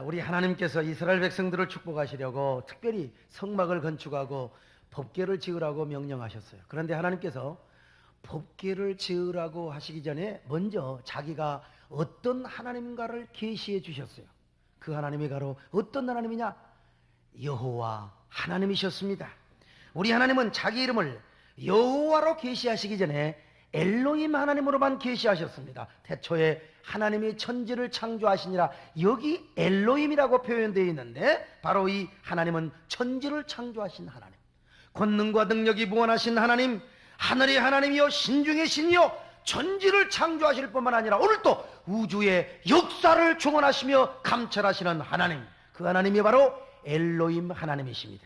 우리 하나님께서 이스라엘 백성들을 축복하시려고 특별히 성막을 건축하고 법궤를 지으라고 명령하셨어요. 그런데 하나님께서 법궤를 지으라고 하시기 전에 먼저 자기가 어떤 하나님인가를 계시해 주셨어요. 그 하나님이 바로 어떤 하나님이냐? 여호와 하나님이셨습니다. 우리 하나님은 자기 이름을 여호와로 계시하시기 전에 엘로힘 하나님으로만 계시하셨습니다. 태초에 하나님이 천지를 창조하시니라. 여기 엘로힘이라고 표현되어 있는데 바로 이 하나님은 천지를 창조하신 하나님, 권능과 능력이 무한하신 하나님, 하늘의 하나님이요 신중의 신이요 천지를 창조하실 뿐만 아니라 오늘 또 우주의 역사를 주관하시며 감찰하시는 하나님, 그 하나님이 바로 엘로힘 하나님이십니다.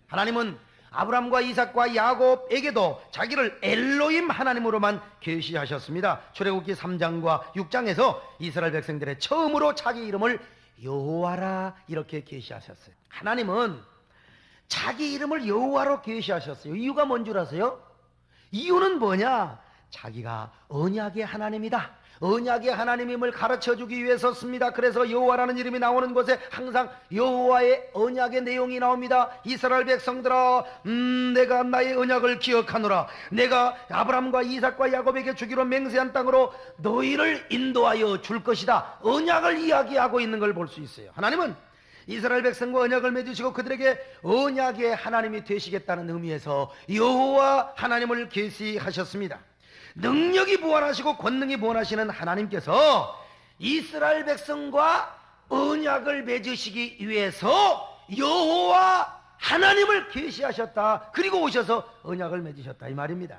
하나님은 아브람과 이삭과 야곱에게도 자기를 엘로힘 하나님으로만 계시하셨습니다. 출애굽기 3장과 6장에서 이스라엘 백성들의 처음으로 자기 이름을 여호와라 이렇게 계시하셨어요. 하나님은 자기 이름을 여호와로 계시하셨어요. 이유가 뭔 줄 아세요? 이유는 뭐냐? 자기가 언약의 하나님이다, 언약의 하나님임을 가르쳐주기 위해서였습니다. 그래서 여호와라는 이름이 나오는 곳에 항상 여호와의 언약의 내용이 나옵니다. 이스라엘 백성들아, 내가 나의 언약을 기억하노라. 내가 아브람과 이삭과 야곱에게 주기로 맹세한 땅으로 너희를 인도하여 줄 것이다. 언약을 이야기하고 있는 걸 볼 수 있어요. 하나님은 이스라엘 백성과 언약을 맺으시고 그들에게 언약의 하나님이 되시겠다는 의미에서 여호와 하나님을 계시하셨습니다. 능력이 무한하시고 권능이 무한하시는 하나님께서 이스라엘 백성과 언약을 맺으시기 위해서 여호와 하나님을 계시하셨다. 그리고 오셔서 언약을 맺으셨다 이 말입니다.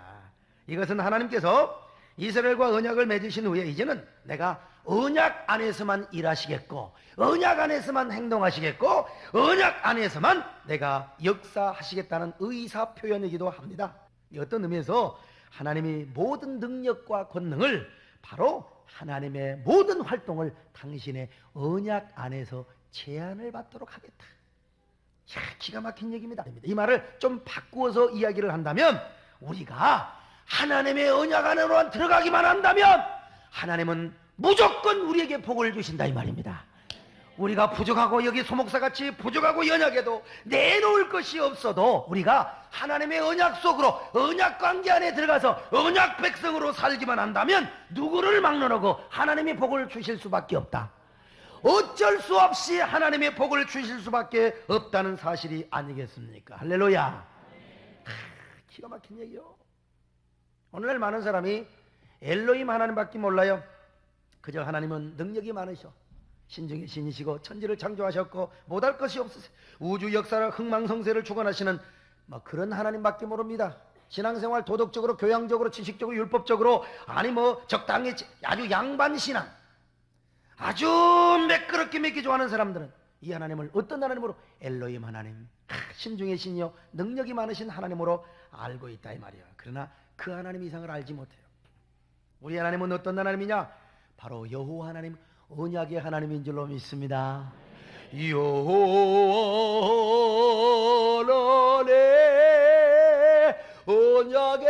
이것은 하나님께서 이스라엘과 언약을 맺으신 후에 이제는 내가 언약 안에서만 일하시겠고 언약 안에서만 행동하시겠고 언약 안에서만 내가 역사하시겠다는 의사 표현이기도 합니다. 어떤 의미에서 하나님이 모든 능력과 권능을 바로 하나님의 모든 활동을 당신의 언약 안에서 제한을 받도록 하겠다. 기가 막힌 얘기입니다. 이 말을 좀 바꾸어서 이야기를 한다면 우리가 하나님의 언약 안으로 들어가기만 한다면 하나님은 무조건 우리에게 복을 주신다 이 말입니다. 우리가 부족하고 여기 소목사같이 부족하고 연약해도 내놓을 것이 없어도 우리가 하나님의 언약 속으로 언약 관계 안에 들어가서 언약 백성으로 살기만 한다면 누구를 막론하고 하나님이 복을 주실 수밖에 없다. 어쩔 수 없이 하나님의 복을 주실 수밖에 없다는 사실이 아니겠습니까? 할렐루야. 기가 막힌 얘기요. 오늘날 많은 사람이 엘로힘 하나님밖에 몰라요. 그저 하나님은 능력이 많으셔, 신중의 신이시고 천지를 창조하셨고 못할 것이 없으세요. 우주 역사를 흥망성쇠를 주관하시는 그런 하나님밖에 모릅니다. 신앙생활 도덕적으로 교양적으로 지식적으로 율법적으로 아니 적당히 아주 양반신앙 아주 매끄럽게 믿기 좋아하는 사람들은 이 하나님을 어떤 하나님으로? 엘로힘 하나님, 신중의 신이요 능력이 많으신 하나님으로 알고 있다 이 말이야. 그러나 그 하나님 이상을 알지 못해요. 우리 하나님은 어떤 하나님이냐? 바로 여호와 하나님, 언약의 하나님인 줄로 믿습니다. 여호와의 언약의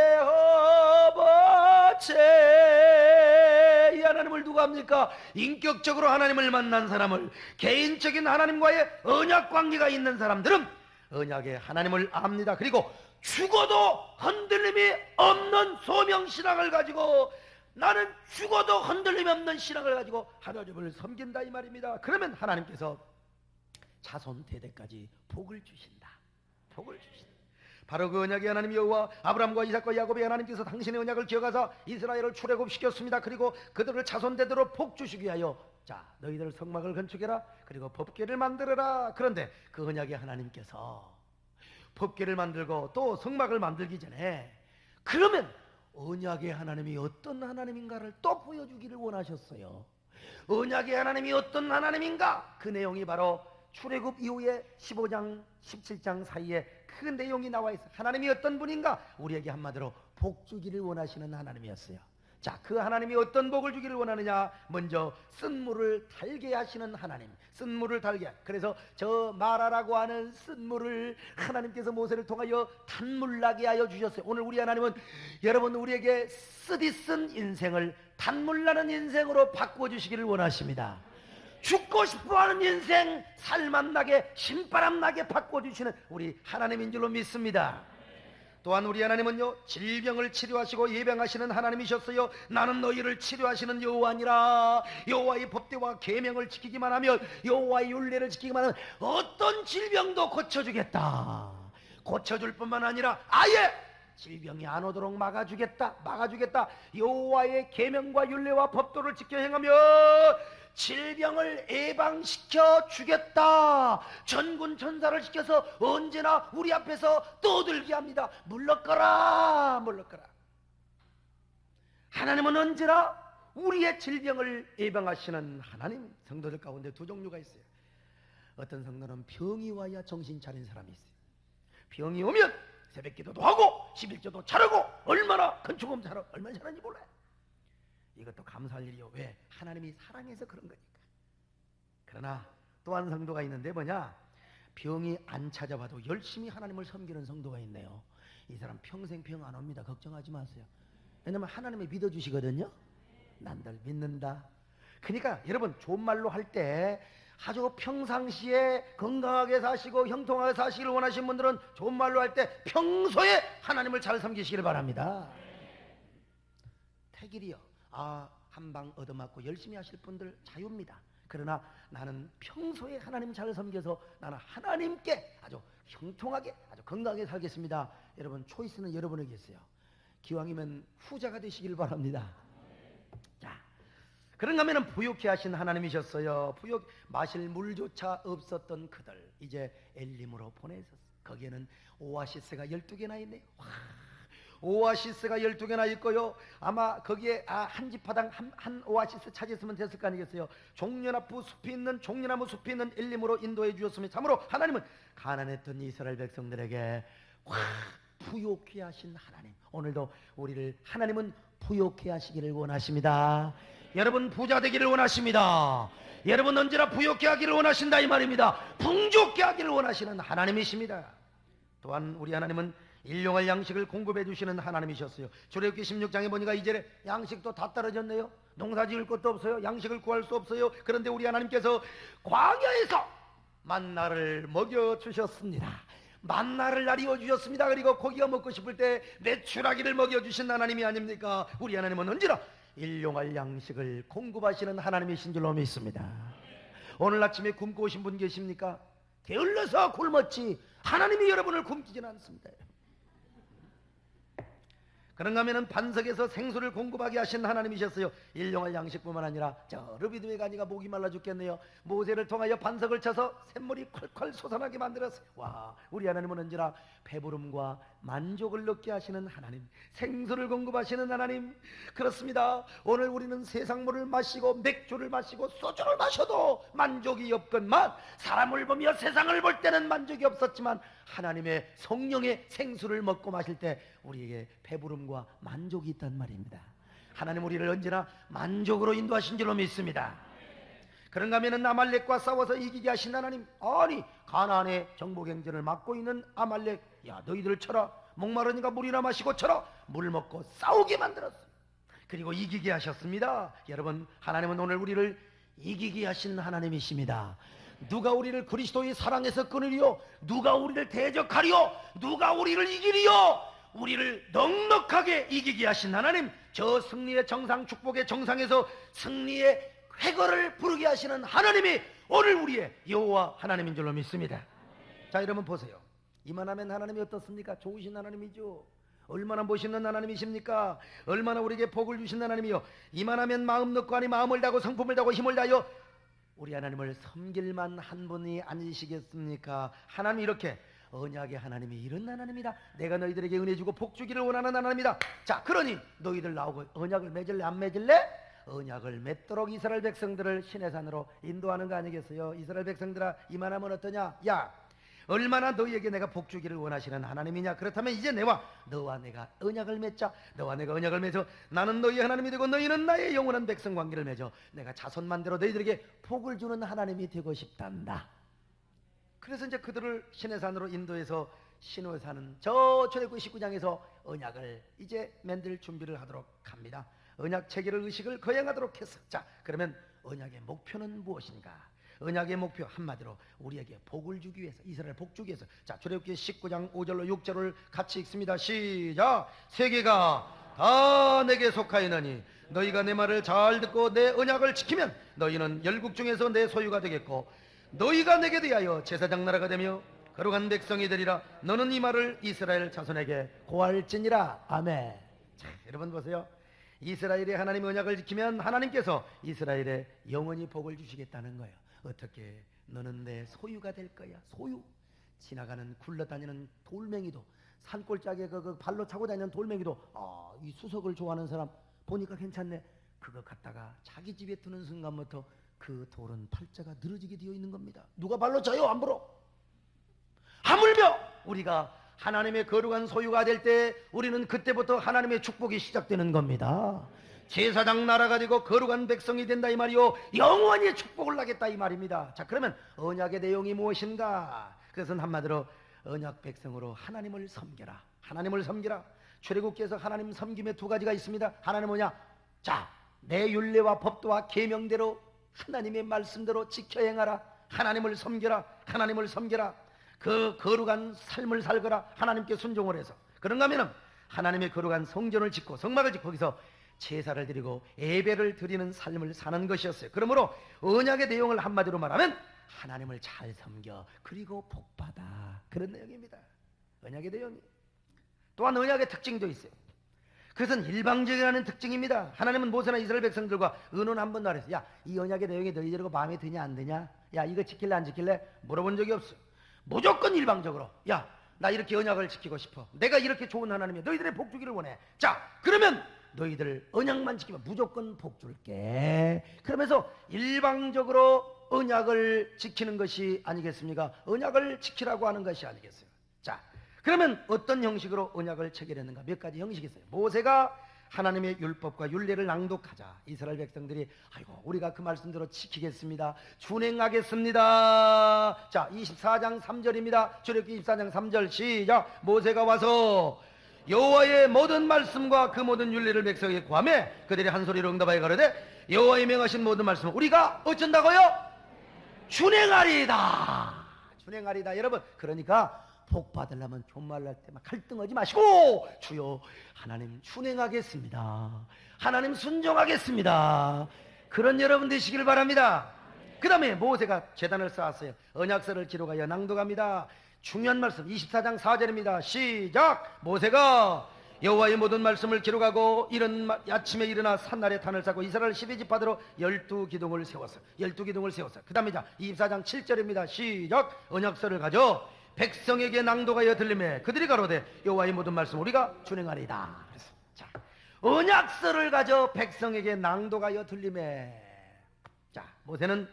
아버지, 이 하나님을 누가 합니까? 인격적으로 하나님을 만난 사람을, 개인적인 하나님과의 언약 관계가 있는 사람들은 언약의 하나님을 압니다. 그리고 죽어도 흔들림이 없는 소명신앙을 가지고, 나는 죽어도 흔들림이 없는 신앙을 가지고 하나님을 섬긴다 이 말입니다. 그러면 하나님께서 자손 대대까지 복을 주신다. 복을 주신다. 바로 그 언약의 하나님 여호와 아브람과 이삭과 야곱의 하나님께서 당신의 언약을 기억하사 이스라엘을 출애굽시켰습니다. 그리고 그들을 자손 대대로 복 주시기 위하여 자 너희들 성막을 건축해라, 그리고 법궤를 만들어라. 그런데 그 언약의 하나님께서 법궤를 만들고 또 성막을 만들기 전에 그러면 언약의 하나님이 어떤 하나님인가를 또 보여주기를 원하셨어요. 언약의 하나님이 어떤 하나님인가? 그 내용이 바로 출애굽 이후에 15장 17장 사이에 그 내용이 나와 있어요. 하나님이 어떤 분인가? 우리에게 한마디로 복 주기를 원하시는 하나님이었어요. 자, 그 하나님이 어떤 복을 주기를 원하느냐? 먼저 쓴물을 달게 하시는 하나님, 쓴물을 달게. 그래서 저 마라라고 하는 쓴물을 하나님께서 모세를 통하여 단물나게 하여 주셨어요. 오늘 우리 하나님은 여러분 우리에게 쓰디쓴 인생을 단물나는 인생으로 바꾸어 주시기를 원하십니다. 죽고 싶어하는 인생 살만 나게 신바람 나게 바꿔주시는 우리 하나님인 줄로 믿습니다. 또한 우리 하나님은요, 질병을 치료하시고 예방하시는 하나님이셨어요. 나는 너희를 치료하시는 여호와니라. 여호와의 법대와 계명을 지키기만 하면, 여호와의 율례를 지키기만 하면 어떤 질병도 고쳐주겠다. 고쳐줄 뿐만 아니라 아예 질병이 안 오도록 막아주겠다. 여호와의 계명과 율례와 법도를 지켜 행하며 질병을 예방시켜 주겠다. 전군 천사를 시켜서 언제나 우리 앞에서 떠들게 합니다. 물러가라. 하나님은 언제나 우리의 질병을 예방하시는 하나님. 성도들 가운데 두 종류가 있어요. 어떤 성도는 병이 와야 정신 차린 사람이 있어요. 병이 오면 새벽 기도도 하고 11조도 차르고 얼마나 건축금 차려 얼마나 잘하는지 몰라요. 이것도 감사할 일이요. 왜? 하나님이 사랑해서 그런 거니까. 그러나 또 한 성도가 있는데 뭐냐? 병이 안 찾아봐도 열심히 하나님을 섬기는 성도가 있네요. 이 사람 평생 병 안 옵니다. 걱정하지 마세요. 왜냐면 하나님이 믿어주시거든요. 난들 믿는다. 그러니까 여러분 좋은 말로 할 때 아주 평상시에 건강하게 사시고 형통하게 사시기를 원하시는 분들은 좋은 말로 할 때 평소에 하나님을 잘 섬기시기를 바랍니다. 태길이요. 한 방 얻어맞고 열심히 하실 분들 자유입니다. 그러나 나는 평소에 하나님 잘 섬겨서 나는 하나님께 아주 형통하게 아주 건강하게 살겠습니다. 여러분 초이스는 여러분에게 있어요. 기왕이면 후자가 되시길 바랍니다. 자, 그런가 하면 부욕해 하신 하나님이셨어요. 마실 물조차 없었던 그들 이제 엘림으로 보내셨어요. 거기에는 오아시스가 12개나 있네요. 오아시스가 12개나 있고요. 아마 거기에 한 집화당 한 오아시스 찾았으면 됐을 거 아니겠어요. 종려나무 숲이 있는 엘림으로 인도해 주셨으며 참으로 하나님은 가난했던 이스라엘 백성들에게 부욕해 하신 하나님. 오늘도 우리를 하나님은 부욕해 하시기를 원하십니다. 여러분 부자 되기를 원하십니다. 여러분 언제나 부욕해 하기를 원하신다 이 말입니다. 풍족해 하기를 원하시는 하나님이십니다. 또한 우리 하나님은 일용할 양식을 공급해 주시는 하나님이셨어요. 출애굽기 16장에 보니까 이제 양식도 다 떨어졌네요. 농사 지을 것도 없어요. 양식을 구할 수 없어요. 그런데 우리 하나님께서 광야에서 만나를 먹여주셨습니다. 만나를 나리워 주셨습니다. 그리고 고기가 먹고 싶을 때 메추라기를 먹여주신 하나님이 아닙니까? 우리 하나님은 언제나 일용할 양식을 공급하시는 하나님이신 줄로 믿습니다. 오늘 아침에 굶고 오신 분 계십니까? 게을러서 굶었지 하나님이 여러분을 굶기지는 않습니다. 그런가 하면 반석에서 생수를 공급하게 하신 하나님이셨어요. 일용할 양식뿐만 아니라 저 르비드의 가니가 목이 말라 죽겠네요. 모세를 통하여 반석을 쳐서 샘물이 콸콸 솟아나게 만들었어요. 와, 우리 하나님은 언제나 배부름과 만족을 얻게 하시는 하나님, 생수를 공급하시는 하나님. 그렇습니다. 오늘 우리는 세상물을 마시고 맥주를 마시고 소주를 마셔도 만족이 없건만 사람을 보며 세상을 볼 때는 만족이 없었지만 하나님의 성령의 생수를 먹고 마실 때 우리에게 배부름과 만족이 있단 말입니다. 하나님 우리를 언제나 만족으로 인도하신 줄로 믿습니다. 그런가 하면 아말렉과 싸워서 이기게 하신 하나님. 아니 가나안의 정복행전을 맡고 있는 아말렉, 야 너희들 쳐라. 목마르니까 물이나 마시고 쳐라. 물 먹고 싸우게 만들었어요. 그리고 이기게 하셨습니다. 여러분 하나님은 오늘 우리를 이기게 하신 하나님이십니다. 누가 우리를 그리스도의 사랑에서 끊으리요? 누가 우리를 대적하리요? 누가 우리를 이기리요? 우리를 넉넉하게 이기게 하신 하나님, 저 승리의 정상, 축복의 정상에서 승리의 쾌거를 부르게 하시는 하나님이 오늘 우리의 여호와 하나님인 줄로 믿습니다. 자 여러분 보세요. 이만하면 하나님이 어떻습니까? 좋으신 하나님이죠. 얼마나 멋있는 하나님이십니까? 얼마나 우리에게 복을 주신 하나님이요. 이만하면 마음 넣고 아니 마음을 다하고 성품을 다하고 힘을 다하여 우리 하나님을 섬길만 한 분이 아니시겠습니까? 하나님 이렇게 언약의 하나님이 이런 하나님이다. 내가 너희들에게 은혜 주고 복 주기를 원하는 하나님이다. 자 그러니 너희들 나오고 언약을 맺을래 안 맺을래? 언약을 맺도록 이스라엘 백성들을 시내 산으로 인도하는 거 아니겠어요? 이스라엘 백성들아 이만하면 어떠냐? 야 얼마나 너희에게 내가 복 주기를 원하시는 하나님이냐? 그렇다면 이제 너와 내가 언약을 맺자. 너와 내가 언약을 맺어 나는 너희 하나님이 되고 너희는 나의 영원한 백성 관계를 맺어 내가 자손만대로 너희들에게 복을 주는 하나님이 되고 싶단다. 그래서 이제 그들을 시내산으로 인도해서 시내에 사는 저 출애굽기 19장에서 언약을 이제 만들 준비를 하도록 합니다. 언약 체계를 의식을 거행하도록 했어. 자 그러면 언약의 목표는 무엇인가? 언약의 목표 한마디로 우리에게 복을 주기 위해서, 이스라엘 복 주기 위해서. 자, 출애굽기 19장 5절로 6절을 같이 읽습니다. 시작. 세계가 다 내게 속하였느니 너희가 내 말을 잘 듣고 내 언약을 지키면 너희는 열국 중에서 내 소유가 되겠고 너희가 내게 대하여 제사장 나라가 되며 거룩한 백성이 되리라. 너는 이 말을 이스라엘 자손에게 고할지니라. 아멘. 자, 여러분 보세요. 이스라엘의 하나님의 언약을 지키면 하나님께서 이스라엘에 영원히 복을 주시겠다는 거예요. 어떻게? 너는 내 소유가 될 거야. 소유. 지나가는 굴러다니는 돌멩이도, 산골짜기에 그 발로 차고 다니는 돌멩이도, 이 수석을 좋아하는 사람 보니까 괜찮네. 그거 갖다가 자기 집에 두는 순간부터 그 돌은 팔자가 늘어지게 되어 있는 겁니다. 누가 발로 쳐요? 함부로. 하물며 우리가 하나님의 거룩한 소유가 될 때 우리는 그때부터 하나님의 축복이 시작되는 겁니다. 제사장 나라가 되고 거룩한 백성이 된다 이 말이요, 영원히 축복을 나겠다 이 말입니다. 자, 그러면 언약의 내용이 무엇인가? 그것은 한마디로 언약 백성으로 하나님을 섬겨라. 하나님을 섬기라. 출애굽기에서 하나님 섬김의 두 가지가 있습니다. 하나는 뭐냐? 자, 내 율례와 법도와 계명대로 하나님의 말씀대로 지켜 행하라. 하나님을 섬겨라. 하나님을 섬겨라. 그 거룩한 삶을 살거라. 하나님께 순종을 해서. 그런가 하면은 하나님의 거룩한 성전을 짓고 성막을 짓고 거기서 제사를 드리고 예배를 드리는 삶을 사는 것이었어요. 그러므로 언약의 내용을 한마디로 말하면 하나님을 잘 섬겨 그리고 복받아, 그런 내용입니다. 언약의 내용이. 또한 언약의 특징도 있어요. 그것은 일방적이라는 특징입니다. 하나님은 모세나 이스라엘 백성들과 의논 한 번도 안 했어요. 야, 이 언약의 내용이 너희들하고 마음에 드냐 안 드냐? 야, 이거 지킬래 안 지킬래? 물어본 적이 없어요. 무조건 일방적으로, 야, 나 이렇게 언약을 지키고 싶어. 내가 이렇게 좋은 하나님이야. 너희들의 복 주기를 원해. 자, 그러면 너희들 언약만 지키면 무조건 복 줄게. 그러면서 일방적으로 언약을 지키는 것이 아니겠습니까? 언약을 지키라고 하는 것이 아니겠어요? 자, 그러면 어떤 형식으로 언약을 체결했는가? 몇 가지 형식이 있어요. 모세가 하나님의 율법과 율례를 낭독하자 이스라엘 백성들이 아이고 우리가 그 말씀대로 지키겠습니다. 준행하겠습니다. 자, 24장 3절입니다. 출애굽기 24장 3절 시작. 모세가 와서 여호와의 모든 말씀과 그 모든 율례를 백성에게 구하매 그들이 한 소리로 응답하여 가로되 여호와의 명하신 모든 말씀을 우리가 어쩐다고요? 준행하리이다. 준행하리이다. 여러분, 그러니까 복 받으려면 존말날 때 막 갈등하지 마시고 주여 하나님 준행하겠습니다. 하나님 순종하겠습니다. 그런 여러분 되시길 바랍니다. 그 다음에 모세가 제단을 쌓았어요. 언약서를 기록하여 낭독합니다. 중요한 말씀 24장 4절입니다. 시작. 모세가 여호와의 모든 말씀을 기록하고 아침에 일어나 산날에 단을 쌓고 이스라엘 12지파대로 12기둥을 세웠어. 12기둥을 세웠어. 그 다음에 24장 7절입니다. 시작. 언약서를 가져 백성에게 낭독하여 들리매 그들이 가로되 여호와의 모든 말씀 우리가 준행하리이다. 자, 언약서를 가져 백성에게 낭독하여 들리매. 자, 모세는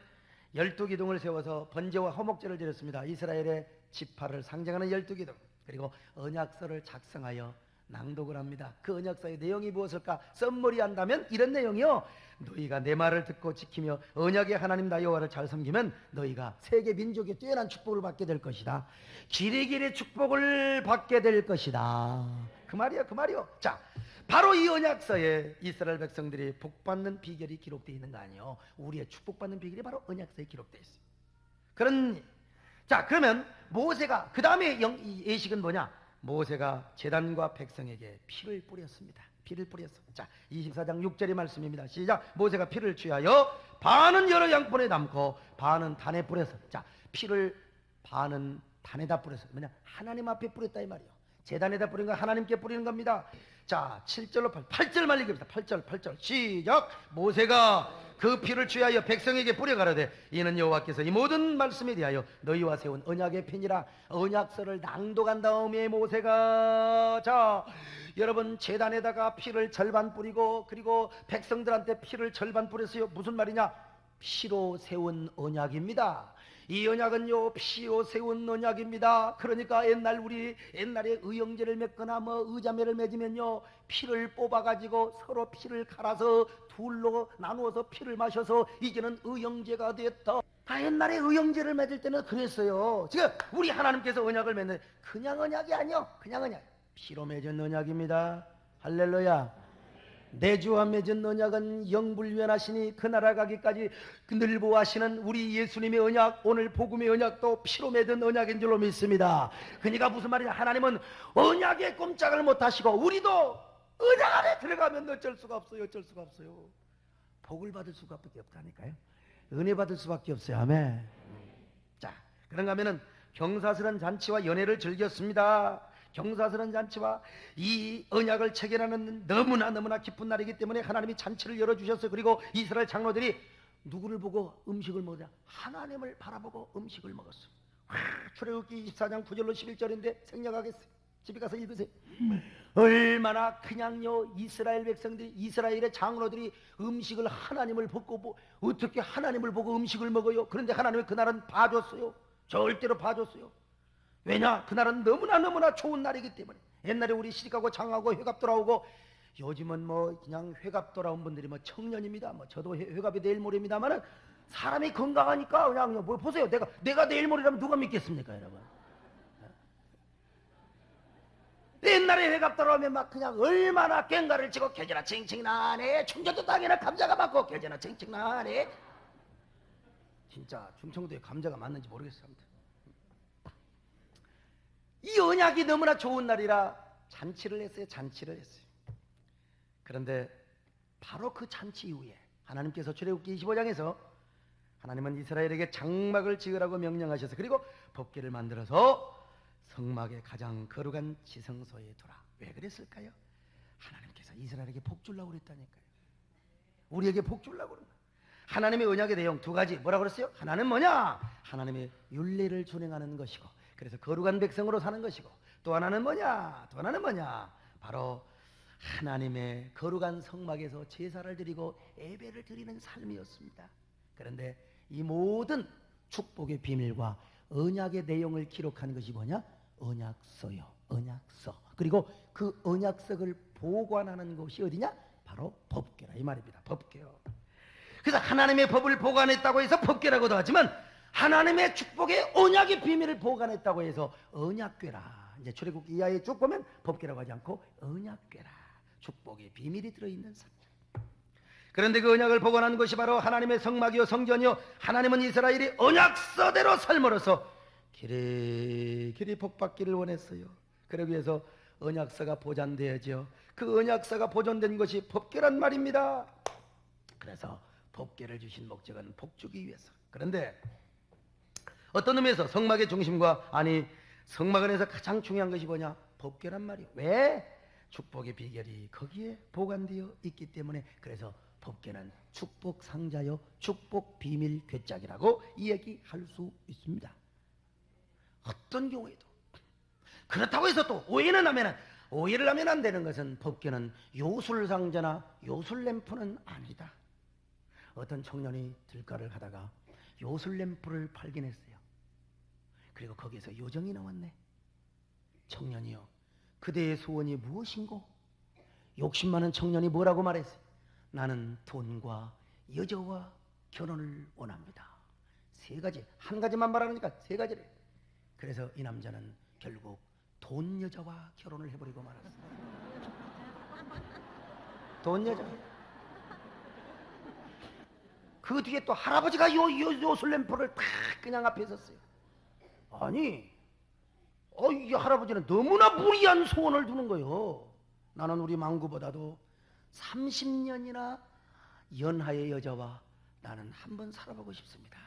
12기둥을 세워서 번제와 화목제를 드렸습니다. 이스라엘의 지파를 상징하는 12기둥. 그리고 언약서를 작성하여 낭독을 합니다. 그 언약서의 내용이 무엇일까? 썸머리 한다면 이런 내용이요. 너희가 내 말을 듣고 지키며 언약의 하나님 나 여호와를 잘 섬기면 너희가 세계 민족의 뛰어난 축복을 받게 될 것이다. 길이길이 축복을 받게 될 것이다. 그 말이요, 그 말이요. 자, 바로 이 언약서에 이스라엘 백성들이 복받는 비결이 기록되어 있는 거 아니에요. 우리의 축복받는 비결이 바로 언약서에 기록되어 있어요. 자, 그러면 모세가 그 다음에 예식은 뭐냐? 모세가 제단과 백성에게 피를 뿌렸습니다. 피를 뿌렸어. 자, 24장 6절의 말씀입니다. 시작. 모세가 피를 취하여 반은 여러 양푼에 담고 반은 단에 뿌렸어. 자, 피를 반은 단에다 뿌렸어. 뭐냐? 하나님 앞에 뿌렸다 이 말이에요. 제단에다 뿌린 거 하나님께 뿌리는 겁니다. 자, 7절로 8절만 읽읍시다. 8절 시작. 모세가 그 피를 취하여 백성에게 뿌려 가로되 이는 여호와께서 이 모든 말씀에 대하여 너희와 세운 언약의 편이라. 언약서를 낭독한 다음에 모세가, 자, 여러분, 제단에다가 피를 절반 뿌리고 그리고 백성들한테 피를 절반 뿌렸어요. 무슨 말이냐? 피로 세운 언약입니다. 이 언약은요, 피로 세운 언약입니다. 그러니까 옛날에 의형제를 맺거나 의자매를 맺으면요, 피를 뽑아가지고 서로 피를 갈아서 둘로 나누어서 피를 마셔서 이제는 의형제가 됐다. 옛날에 의형제를 맺을 때는 그랬어요. 지금 우리 하나님께서 언약을 맺는 그냥 언약이 아니요, 그냥 언약. 피로 맺은 언약입니다. 할렐루야. 내 주와 맺은 언약은 영불변하시니 그 나라 가기까지 늘보하시는 우리 예수님의 언약, 오늘 복음의 언약도 피로 맺은 언약인 줄로 믿습니다. 그러니까 무슨 말이냐, 하나님은 언약에 꼼짝을 못하시고 우리도 언약 안에 들어가면 어쩔 수가 없어요. 어쩔 수가 없어요. 복을 받을 수밖에 없다니까요. 은혜 받을 수밖에 없어요. 아멘. 자, 그런가 하면은 경사스런 잔치와 연회를 즐겼습니다. 경사스런 잔치와 이 언약을 체결하는 너무나 깊은 날이기 때문에 하나님이 잔치를 열어주셨어요. 그리고 이스라엘 장로들이 누구를 보고 음식을 먹었냐? 하나님을 바라보고 음식을 먹었어요. 출애굽기 24장 9절로 11절인데 생략하겠어요. 집에 가서 읽으세요. 얼마나 그냥요, 이스라엘 백성들이, 이스라엘의 장로들이 음식을 하나님을 보고, 어떻게 하나님을 보고 음식을 먹어요? 그런데 하나님은 그날은 봐줬어요. 절대로 봐줬어요. 왜냐? 그날은 너무나 좋은 날이기 때문에. 옛날에 우리 시집가고 장하고 회갑 돌아오고, 요즘은 뭐 그냥 회갑 돌아온 분들이 뭐 청년입니다. 뭐 저도 회갑이 내일 모레입니다만은 사람이 건강하니까 그냥 뭐 보세요. 내가 내일 모레라면 누가 믿겠습니까, 여러분? 옛날에 회갑 돌아오면 막 그냥 얼마나 꽹가를 치고 겨자나 칭칭나네, 충청도 땅에는 감자가 많고 겨자나 칭칭나네. 진짜 충청도에 감자가 맞는지 모르겠습니다. 이 언약이 너무나 좋은 날이라 잔치를 했어요. 잔치를 했어요. 그런데 바로 그 잔치 이후에 하나님께서 출애굽기 25장에서 하나님은 이스라엘에게 장막을 지으라고 명령하셔서, 그리고 법궤를 만들어서 성막의 가장 거룩한 지성소에 두라. 왜 그랬을까요? 하나님께서 이스라엘에게 복 주려고 그랬다니까요. 우리에게 복 주려고 그런 거예요. 하나님의 언약의 내용 두 가지. 뭐라고 그랬어요? 하나는 뭐냐? 하나님의 율례를 준행하는 것이고, 그래서 거룩한 백성으로 사는 것이고, 또 하나는 뭐냐? 또 하나는 뭐냐? 바로 하나님의 거룩한 성막에서 제사를 드리고 예배를 드리는 삶이었습니다. 그런데 이 모든 축복의 비밀과 언약의 내용을 기록한 것이 뭐냐? 언약서요. 언약서. 그리고 그 언약서를 보관하는 곳이 어디냐? 바로 법궤라 이 말입니다. 법궤요. 그래서 하나님의 법을 보관했다고 해서 법궤라고도 하지만, 하나님의 축복의 언약의 비밀을 보관했다고 해서 언약궤라. 이제 출애굽기 이하에 쭉 보면 법궤라고 하지 않고 언약궤라. 축복의 비밀이 들어있는 상. 그런데 그 언약을 보관한 것이 바로 하나님의 성막이요, 성전이요. 하나님은 이스라엘이 언약서대로 삶으로써 길이 복받기를 원했어요. 그러기 위해서 언약서가 보존되어야죠. 그 언약서가 보존된 것이 법궤란 말입니다. 그래서 법궤를 주신 목적은 복주기 위해서. 그런데 어떤 의미에서 성막의 중심과, 아니 성막 안에서 가장 중요한 것이 뭐냐? 법궤란 말이에요. 왜? 축복의 비결이 거기에 보관되어 있기 때문에. 그래서 법궤는 축복 상자요, 축복 비밀 궤짝이라고 이야기할 수 있습니다. 어떤 경우에도. 그렇다고 해서 또 오해를 하면 안 되는 것은, 법궤는 요술 상자나 요술 램프는 아니다. 어떤 청년이 들가를 하다가 요술 램프를 발견했어요. 그리고 거기에서 요정이 나왔네. 청년이요, 그대의 소원이 무엇인고? 욕심 많은 청년이 뭐라고 말했어요? 나는 돈과 여자와 결혼을 원합니다. 세 가지. 한 가지만 말하니까 세 가지를. 그래서 이 남자는 결국 돈 여자와 결혼을 해버리고 말았어요. 돈 여자. 그 뒤에 또 할아버지가 요술 램프를 탁 그냥 앞에 섰어요. 아니, 이 할아버지는 너무나 무리한 소원을 두는 거예요. 나는 우리 망구보다도 30년이나 연하의 여자와 나는 한번 살아보고 싶습니다.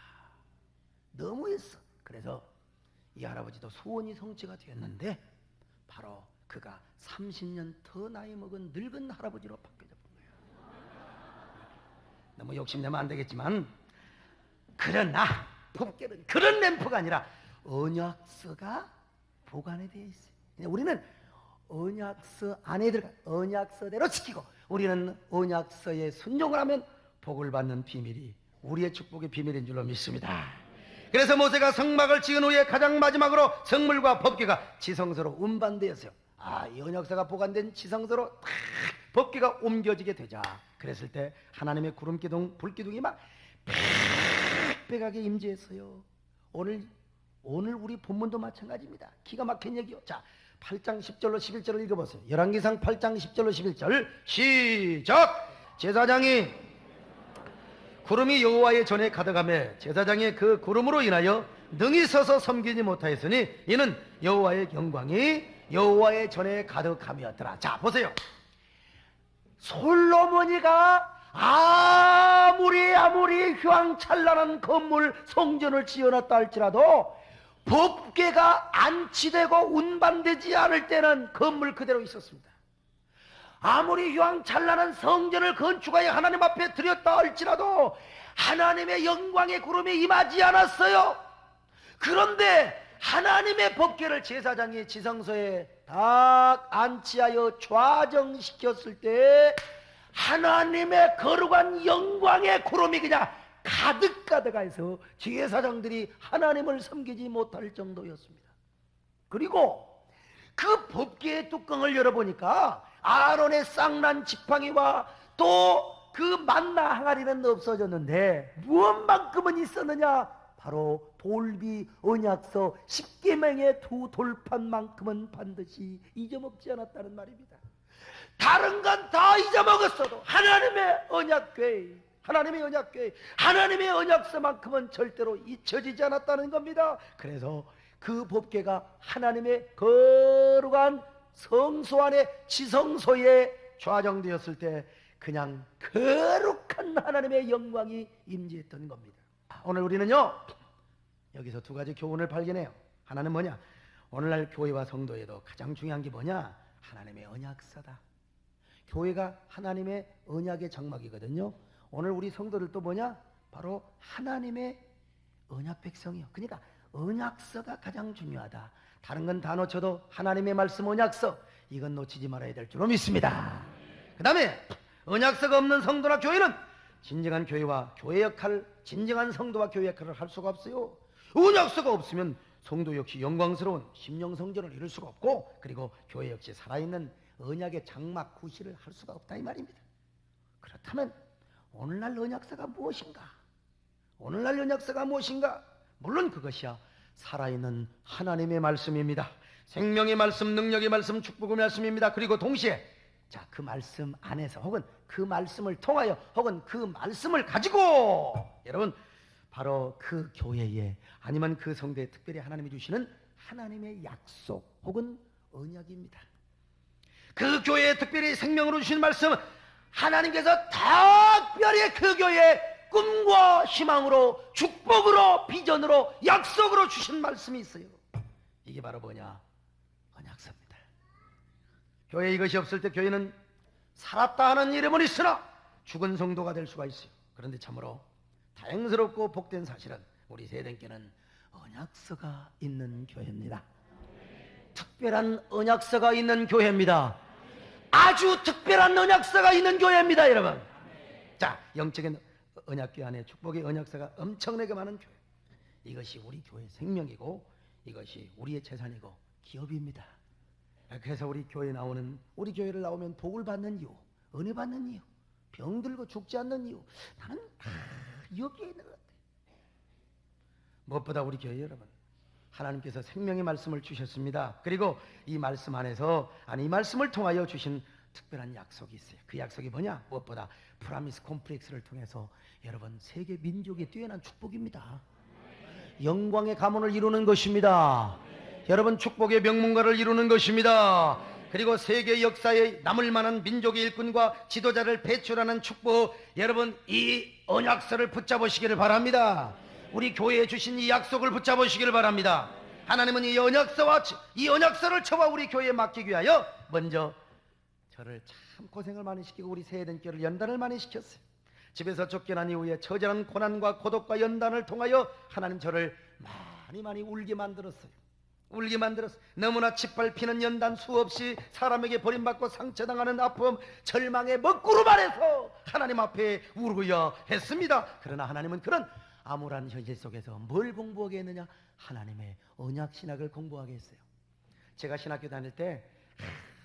너무했어. 그래서 이 할아버지도 소원이 성취가 되었는데, 바로 그가 30년 더 나이 먹은 늙은 할아버지로 바뀌어져 본 거예요. 너무 욕심내면 안 되겠지만, 그러나 법궤는 그런 램프가 아니라 언약서가 보관이 되어 있어요. 우리는 언약서 안에 들어가 언약서대로 지키고, 우리는 언약서에 순종을 하면 복을 받는 비밀이 우리의 축복의 비밀인 줄로 믿습니다. 그래서 모세가 성막을 지은 후에 가장 마지막으로 성물과 법궤가 지성소로 운반되었어요. 이 언약서가 보관된 지성소로 탁 법궤가 옮겨지게 되자, 그랬을 때 하나님의 구름기둥, 불기둥이 막 빽빽하게 임재했어요. 오늘 우리 본문도 마찬가지입니다. 기가 막힌 얘기요. 자, 8장 10절로 11절을 읽어보세요. 열왕기상 8장 10절로 11절 시작. 제사장이 구름이 여호와의 전에 가득하며 제사장이 그 구름으로 인하여 능히 서서 섬기지 못하였으니 이는 여호와의 영광이 여호와의 전에 가득함이었더라. 자 보세요. 솔로몬이가 아무리 휘황찬란한 건물 성전을 지어놨다 할지라도 법궤가 안치되고 운반되지 않을 때는 건물 그대로 있었습니다. 아무리 휘황찬란한 성전을 건축하여 하나님 앞에 드렸다 할지라도 하나님의 영광의 구름이 임하지 않았어요. 그런데 하나님의 법궤를 제사장이 지성소에 딱 안치하여 좌정시켰을 때 하나님의 거룩한 영광의 구름이 그냥 가득가득해서 제사장들이 하나님을 섬기지 못할 정도였습니다. 그리고 그 법궤의 뚜껑을 열어보니까 아론의 쌍난 지팡이와 또 그 만나 항아리는 없어졌는데 무엇만큼은 있었느냐? 바로 돌비 언약서 10계명의 두 돌판만큼은 반드시 잊어먹지 않았다는 말입니다. 다른 건 다 잊어먹었어도 하나님의 언약궤, 하나님의 언약서만큼은 절대로 잊혀지지 않았다는 겁니다. 그래서 그 법궤가 하나님의 거룩한 성소 안에 지성소에 좌정되었을 때 그냥 거룩한 하나님의 영광이 임재했던 겁니다. 오늘 우리는요 여기서 두 가지 교훈을 발견해요. 하나는 뭐냐? 오늘날 교회와 성도에도 가장 중요한 게 뭐냐? 하나님의 언약서다. 교회가 하나님의 언약의 장막이거든요. 오늘 우리 성도들도 뭐냐? 바로 하나님의 언약 백성이요. 그러니까 언약서가 가장 중요하다. 다른 건 다 놓쳐도 하나님의 말씀 언약서, 이건 놓치지 말아야 될 줄로 믿습니다. 그 다음에 언약서가 없는 성도나 교회는 진정한 교회와 교회 역할, 진정한 성도와 교회 역할을 할 수가 없어요. 언약서가 없으면 성도 역시 영광스러운 심령 성전을 이룰 수가 없고, 그리고 교회 역시 살아있는 언약의 장막 구실을 할 수가 없다 이 말입니다. 그렇다면 오늘날 언약서가 무엇인가? 오늘날 언약서가 무엇인가? 물론 그것이야 살아있는 하나님의 말씀입니다. 생명의 말씀, 능력의 말씀, 축복의 말씀입니다. 그리고 동시에 자, 그 말씀 안에서 혹은 그 말씀을 통하여 혹은 그 말씀을 가지고 여러분 바로 그 교회에 아니면 그 성도에 특별히 하나님이 주시는 하나님의 약속 혹은 언약입니다. 그 교회에 특별히 생명으로 주신 말씀, 하나님께서 특별히 그 교회에 꿈과 희망으로 축복으로 비전으로 약속으로 주신 말씀이 있어요. 이게 바로 뭐냐? 언약서입니다. 교회에 이것이 없을 때 교회는 살았다 하는 이름은 있으나 죽은 성도가 될 수가 있어요. 그런데 참으로 다행스럽고 복된 사실은 우리 세대께는 언약서가 있는 교회입니다. 특별한 언약서가 있는 교회입니다. 아주 특별한 언약서가 있는 교회입니다, 여러분. 자, 영적인 언약궤 안에 축복의 언약서가 엄청나게 많은 교회. 이것이 우리 교회의 생명이고 이것이 우리의 재산이고 기업입니다. 그래서 우리 교회에 나오는, 우리 교회를 나오면 복을 받는 이유, 은혜 받는 이유, 병들고 죽지 않는 이유, 나는 여기에 있는 것 같아요. 무엇보다 우리 교회 여러분, 하나님께서 생명의 말씀을 주셨습니다. 그리고 이 말씀 안에서, 이 말씀을 통하여 주신 특별한 약속이 있어요. 그 약속이 뭐냐? 무엇보다 프라미스 콤플렉스를 통해서 여러분 세계 민족의 뛰어난 축복입니다. 영광의 가문을 이루는 것입니다. 여러분 축복의 명문가를 이루는 것입니다. 그리고 세계 역사에 남을 만한 민족의 일꾼과 지도자를 배출하는 축복, 여러분 이 언약서를 붙잡으시기를 바랍니다. 우리 교회에 주신 이 약속을 붙잡으시기를 바랍니다. 하나님은 이 언약서를 저와 우리 교회에 맡기기 위하여 먼저 저를 참 고생을 많이 시키고 우리 세대들을 연단을 많이 시켰어요. 집에서 쫓겨난 이후에 처절한 고난과 고독과 연단을 통하여 하나님 저를 많이 울게 만들었어요. 너무나 짓밟히는 연단, 수없이 사람에게 버림받고 상처당하는 아픔, 절망의 먹구름 아래서 하나님 앞에 울어야 했습니다. 그러나 하나님은 그런 암울한 현실 속에서 뭘 공부하게 했느냐? 하나님의 언약 신학을 공부하게 했어요. 제가 신학교 다닐 때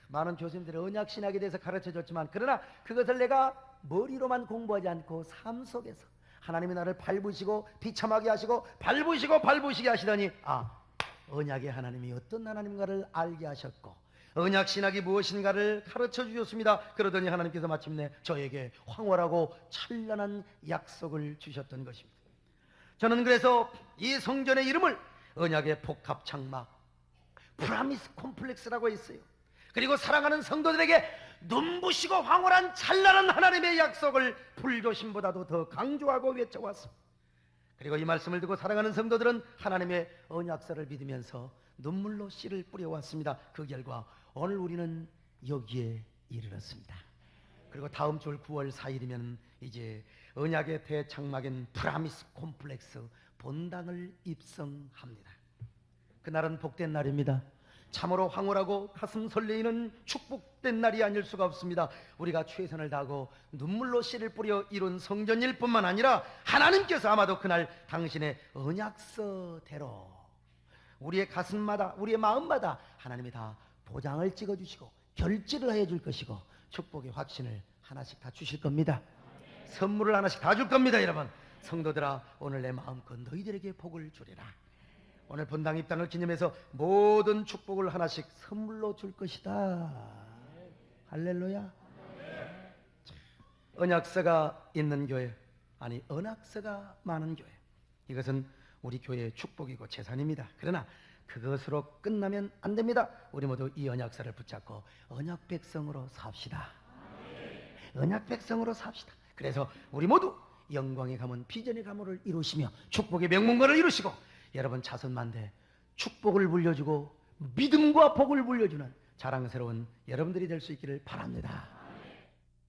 많은 교수님들이 언약 신학에 대해서 가르쳐줬지만, 그러나 그것을 내가 머리로만 공부하지 않고 삶 속에서 하나님이 나를 밟으시고 비참하게 하시고 밟으시게 하시더니 언약의 하나님이 어떤 하나님인가를 알게 하셨고 언약 신학이 무엇인가를 가르쳐 주셨습니다. 그러더니 하나님께서 마침내 저에게 황홀하고 찬란한 약속을 주셨던 것입니다. 저는 그래서 이 성전의 이름을 언약의 복합 장막 프라미스 콤플렉스라고 했어요. 그리고 사랑하는 성도들에게 눈부시고 황홀한 찬란한 하나님의 약속을 불교심보다도 더 강조하고 외쳐왔습니다. 그리고 이 말씀을 듣고 사랑하는 성도들은 하나님의 언약서를 믿으면서 눈물로 씨를 뿌려왔습니다. 그 결과 오늘 우리는 여기에 이르렀습니다. 그리고 다음 주 9월 4일이면 이제 언약의 대장막인 프라미스 콤플렉스 본당을 입성합니다. 그날은 복된 날입니다. 참으로 황홀하고 가슴 설레이는 축복된 날이 아닐 수가 없습니다. 우리가 최선을 다하고 눈물로 씨를 뿌려 이룬 성전일 뿐만 아니라 하나님께서 아마도 그날 당신의 언약서대로 우리의 가슴마다 우리의 마음마다 하나님이 다 도장을 찍어주시고 결제를 해줄 것이고 축복의 확신을 하나씩 다 주실 겁니다. 선물을 하나씩 다 줄 겁니다. 여러분, 성도들아, 오늘 내 마음껏 너희들에게 복을 주리라. 오늘 본당 입당을 기념해서 모든 축복을 하나씩 선물로 줄 것이다. 할렐루야. 언약서가 있는 교회, 아니 언약서가 많은 교회, 이것은 우리 교회의 축복이고 재산입니다. 그러나 그것으로 끝나면 안 됩니다. 우리 모두 이 언약서를 붙잡고 언약 백성으로 삽시다. 언약 백성으로 삽시다. 그래서 우리 모두 영광의 가문, 비전의 가문을 이루시며 축복의 명문가를 이루시고 여러분 자손만대 축복을 물려주고 믿음과 복을 물려주는 자랑스러운 여러분들이 될 수 있기를 바랍니다.